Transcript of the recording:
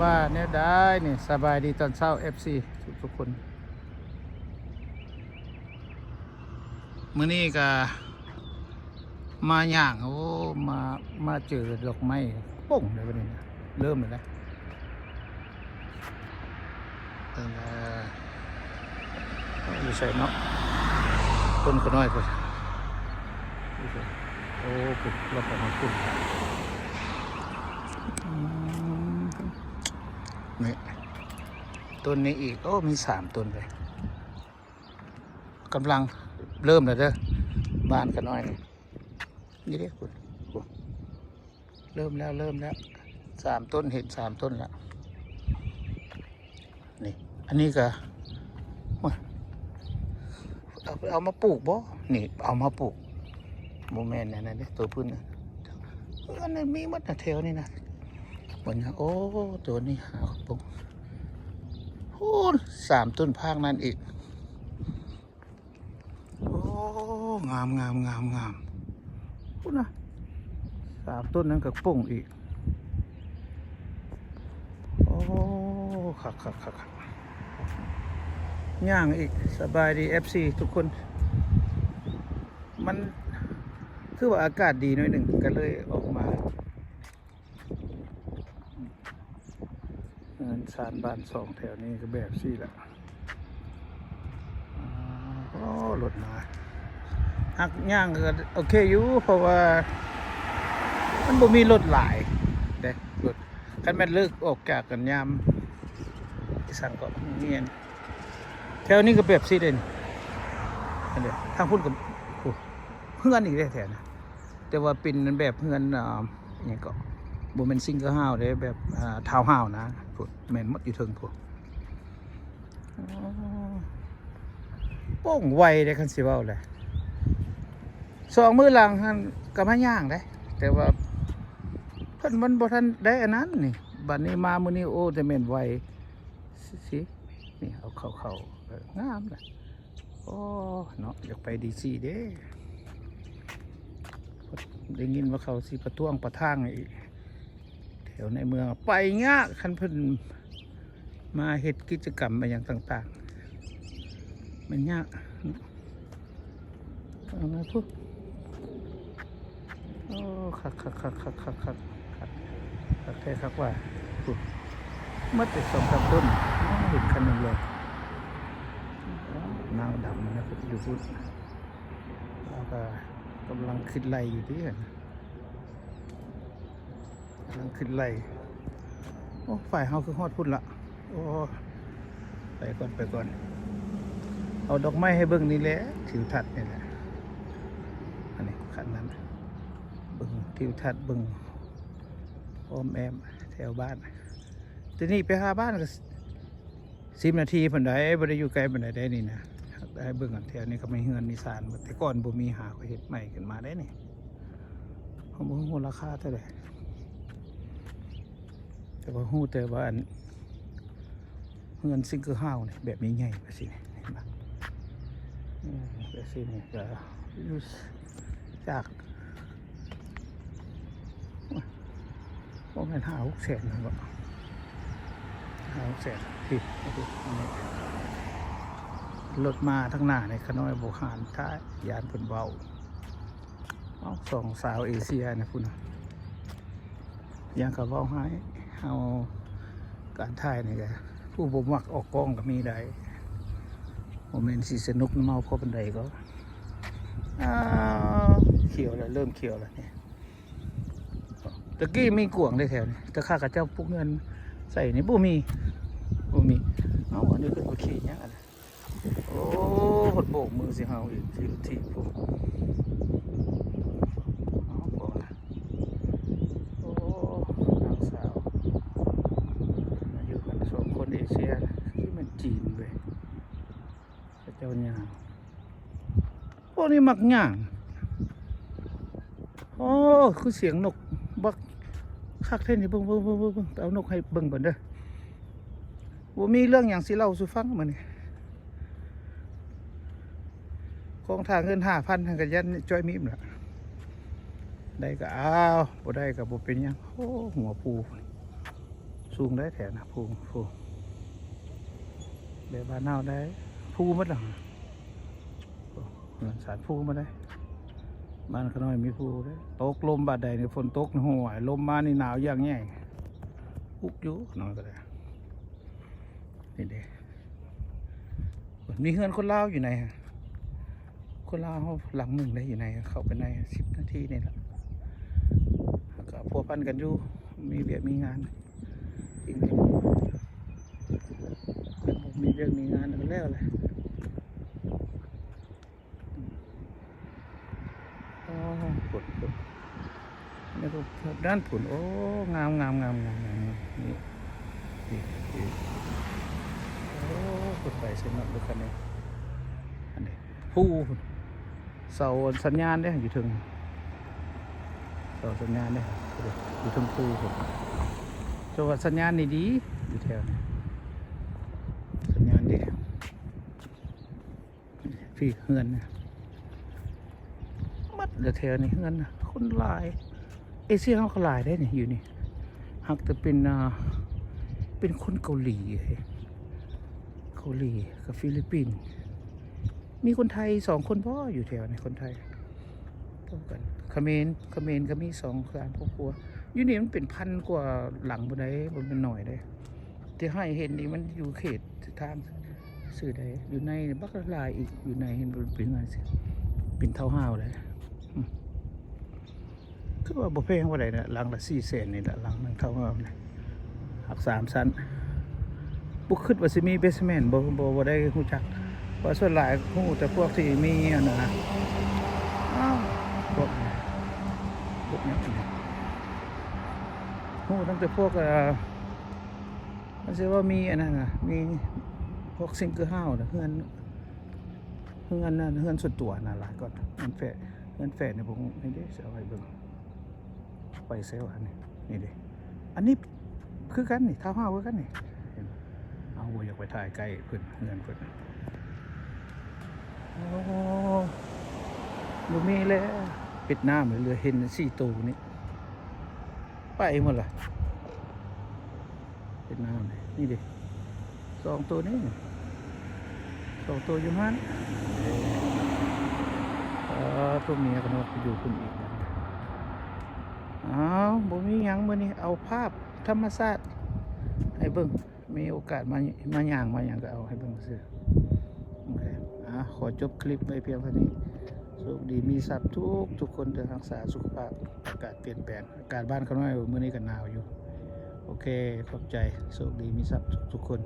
ว่าเนี่ยได้นี่สบายดีตอนเช้า FC ทุกคนมื้อนี้ก็มาย่างโอ้มาเจอดอกไม้ป่งเลยวันนี้นะเริ่มเลยนะอยู่ใส่เนาะต้นก็น้อยกว่าโอ้ปุ๊บเราไปมาปุ๊บนี่ต้นนี้อีกโอ้มี3ต้นเลยกำลังเริ่มเลยเด้อบ้านก็น้อยนี่เด้คุณเริ่มแล้ว3 ต้นเห็น3 ต้นแล้วนี่อันนี้ก็เอามาปลูกบ่นี่เอามาปลูกโมเมนต์นั่นนี่ตัวพื้นอันนี้มีมัดแถวนี่นะบนโอ้ตัวนี้หาปลูกโอ้3 ต้นพางนั่นอีกโอ้งามพูดนะ3 ต้นนั้นกับป่งอีกโอ้คักย่างอีกสบายดี FC ทุกคนมันคือว่าอากาศดีหน่อยหนึ่งก็เลยออกมาเงินชานบ้าน2 แถวนี้ก็แบบซี่แหละโอ้รถมาหักย่างก็โอเคอยู่เพราะว่ามันบ่มีรถหลายเด้รถคันแม่นเลิกออกจากกันยามสั่งก็เงียนแถวนี้ก็แบบซี่เด่นอันเดียวทางพุ่นกับเพื่อนอีกได้แถวนะแต่ว่าเป็นแบบเพื่อนอย่างก็บ่แม่นซิงเกิลเฮาส์เด้แบบทาวน์เฮาส์นะพุ่นแม่นหมดอยู่เทิงพุ่นโป้งไวได้คันสิเว้าแหละ2 มื้อหลังหั่นก็มาย่างได้แต่ว่าเพิ่นมันบ่ทันได้อันนั้นนี่บัดนี้มามื้อนี้โอ้แต่แม่นไวสินี่เอาเข้างามเลยโอ้เนาะอยากไปดีซีเด้ได้ยินว่าเขาสิประท้วงประทางอีกแถวในเมืองไปยากคันเพิ่นมาเฮ็ดกิจกรรมอะไรอย่างต่างๆมันยากเอามาพูดโอ้คักแท้คักว่าพูดมัดแต่2-3 ต้นเห็นคันหนึ่งเลยนางดำนะอยู่พูดแล้วก็กำลังขึ้นไล่อยู่ที่กำลังขึ้นไล่โอ้ฝ่ายเฮาคือฮอดพุ่นละโอ้ไปก่อนเอาดอกไม้ให้เบิ่งนี่แหละทิวทัศน์นี่แหละอันนี้ขันนั้นเบิ่งทิวทัศน์เบิ่งอ้อมแอมแถวบ้านทีนี้ไปหาบ้านก็10 นาทีเพิ่นได้บ่ได้อยู่ไกลปานใดได้นี่นะได้เบิ่งกันแถวนี้ก็ไม่เฮือนนิสานแต่ก่อนบ่มีหาเฮ็ดใหม่ขึ้นมาได้นี่เขาบ่ฮู้ราคาเท่าใดแต่ว่าฮู้แต่ว่าอันเฮือนซิงเกิลเฮาส์นี่แบบใหญ่ๆแบบนี้เห็นบ่แบบนี้ก็อยู่จากบ่แม่น5-6 แสนนะบ่5-6 แสนพี่รถมาทั้งหน้าในขน้อยโบหารท้ายยานเพิ่นเบาเอา2 สาวเอเชียนะคุณยังกับเว้าให้เอาการถ่ายนี่แหละผู้บ่มักออกกล้องก็มีได้โมเมนต์สิสนุกเมาพอปานใดก็เขียวแล้วเริ่มเขียวแล้วเนี่ยตะกี้มีกวางได้แถวนี้แต่ข้ากับเจ้าพวกเงินใส่นี่บ่มีเอาอันนี้ขึ้นมาขี่เนี่ยอะไรโอ้หดโบกมือสิเฮาอีกทีพวกเอาก่อนโอ้นางสาวมาอยู่กัน2 คนเอเชียที่มันจีนเลยเจ้าย่างพวกนี้มักย่างโอ้คือเสียงนกบักคักเท่นี่เบิ่งเอานกให้เบิ่งก่อนเด้อบ่มีเรื่องอย่างสิเล่าสู่ฟังมื้อนี้ของทางเงิน5,000ทางกันยันจ้อยมีมล่ะได้ก็เอาบ่ได้ก็บ่เป็นหยังโอ้หัวปู สูงได้แถวนะภูแบบบ้านเฮาได้ภูหมดหรอสารภูมาได้บ้านขน้อยมีภูได้ตกลมบาดใดในฝนตกห่วยลมมานี่หนาวอย่างใหญ่อุกอยู่นอนก็ได้นี่เด้มีเฮือนคนลาวอยู่ไหนฮะคนลาวเขาหลังหนึ่งได้อยู่ไหนเข้าไปใน10 นาทีนี่แหละก็พัวพันกันอยู่มีเวียกมีงานจริงๆมีเรื่องมีงานแล้วเลยผุนนี่ก็ด้านผุนโอ้งามนี่โอ้ผุนไปเส้นนั้นดูกันเนี่ยอันนี้ผู้เสาสัญญาณได้อยู่ถึงเสาสัญญาณได้อยู่ถึงผู้ผมจังหวัดสัญญาณนี่ดีอยู่แถวนี้สัญญาณดีพี่เฮือนนะมัดเดือแถวนี้เฮือนนะคนหลายเอเชียเขาก็หลายได้เนี่ยอยู่นี่หากจะเป็นคนเกาหลีกับฟิลิปปินส์มีคนไทย2 คนพ่ออยู่แถวนี้คนไทยต้องกันเขมรก็มี2-3 ครอบครัวอยู่นี่มันเป็นพันกว่าหลังบนไดบนเป็นหน่อยได้ที่ให้เห็นนี่มันอยู่เขตทางสื่อใดอยู่ในบักลายอีกอยู่ในเห็นเป็นไงสิเป็นเท่าห้าวเลยคือว่าบุฟเฟ่ต์ว่าไรเนี่ยหลังละ400,000นี่แหละหลังนึงเท่าห้าวเนี่ยหัก3 ชั้นบุกขึ้นว่าสิมีเบสเมนต์บ่ได้หูจักเพราะส่วนหลายหูแต่พวกที่มีอันนะพวกนี้หูตั้งแต่พวกมันจะว่ามีอันนั้นนะมีพวกซิงเกิลเฮาส์นะเฮือนนั่นเฮือนส่วนตัวน่ะหลายก่อนเฮือนแฝดเนี่ยผมนี่เด้เอาไว้เบิ่งไปเซลอันนี้นี่เด้อันนี้คือกันนี่เท่าห้าคือกันนี่เอาบ่อยากไปถ่ายใกล้เพิ่นเฮือนเพิ่นโอ้บ่มีแล้วปิดน้ำเลยเห็น4 ตัวนี่ไปหมดล่ะปิดน้ำนี่ดิ2 ตัวนี่2 ตัวอยู่มันตัวเมียกันว่าอยู่คุณอีกอ้าวบ่มีหยังมื้อนี้เอาภาพธรรมชาติให้เบิ่งมีโอกาสมาย่างมาหยังก็เอาให้เบิ่งซื่อโอเคขอจบคลิปไว้เพียงเท่านี้โชคดีมีทรัพย์ทุกคนจะรักษาสุขภาพอากาศเปลี่ยนแปลงอากาศบ้านเขาน้อยมื้อนี้ก็หนาวอยู่โอเคขอบใจโชคดีมีทรัพย์ทุกคน